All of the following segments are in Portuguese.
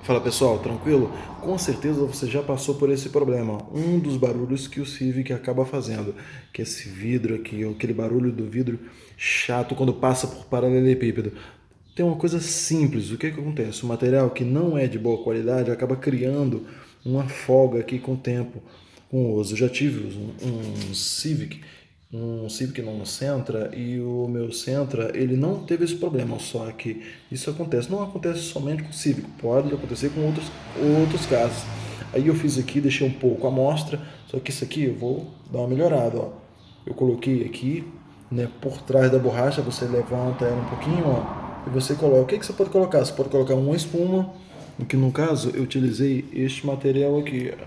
Fala pessoal, tranquilo? Com certeza você já passou por esse problema. Um dos barulhos que o Civic acaba fazendo, que é esse vidro aqui, aquele barulho do vidro chato quando passa por paralelepípedo. Tem uma coisa simples, o que acontece? O material que não é de boa qualidade acaba criando uma folga aqui com o tempo, com o uso. Eu já tive um Civic não Sentra, e o meu Sentra ele não teve esse problema, só que isso acontece, não acontece somente com o Civic, pode acontecer com outros casos. Aí eu fiz aqui, deixei um pouco a amostra, só que isso aqui eu vou dar uma melhorada, ó. Eu coloquei aqui, né, por trás da borracha, você levanta ela um pouquinho, ó, e você coloca. O que que você pode colocar? Você pode colocar uma espuma, que no caso eu utilizei este material aqui, ó.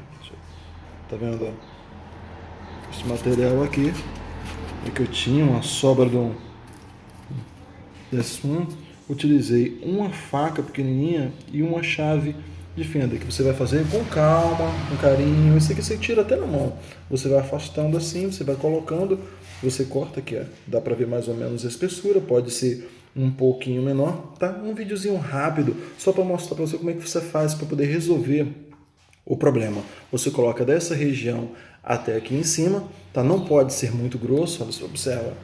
Tá vendo? Este material aqui é que eu tinha uma sobra desse espuma. Utilizei uma faca pequenininha e uma chave de fenda que você vai fazer com calma, com carinho. Isso aqui você tira até na mão. Você vai afastando assim, você vai colocando, você corta aqui, ó. Dá para ver mais ou menos a espessura, pode ser um pouquinho menor, tá? Um videozinho rápido só para mostrar para você como é que você faz para poder resolver o problema. Você coloca dessa região até aqui em cima, tá? Não pode ser muito grosso, você observa.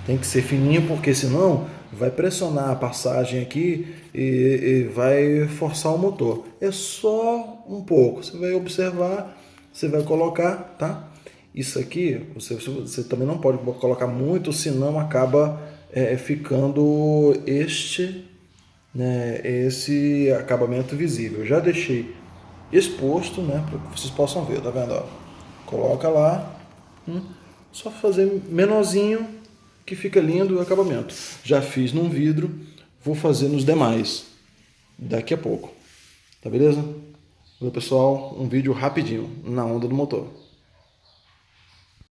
Tem que ser fininho porque senão vai pressionar a passagem aqui e vai forçar o motor. É só um pouco. Você vai observar, você vai colocar, tá? Isso aqui você também não pode colocar muito, senão acaba ficando esse acabamento visível. Eu já deixei exposto, né, para que vocês possam ver, tá vendo? Ó? Coloca lá, só fazer menorzinho que fica lindo o acabamento. Já fiz num vidro, vou fazer nos demais daqui a pouco, tá beleza? Valeu pessoal, um vídeo rapidinho na onda do motor.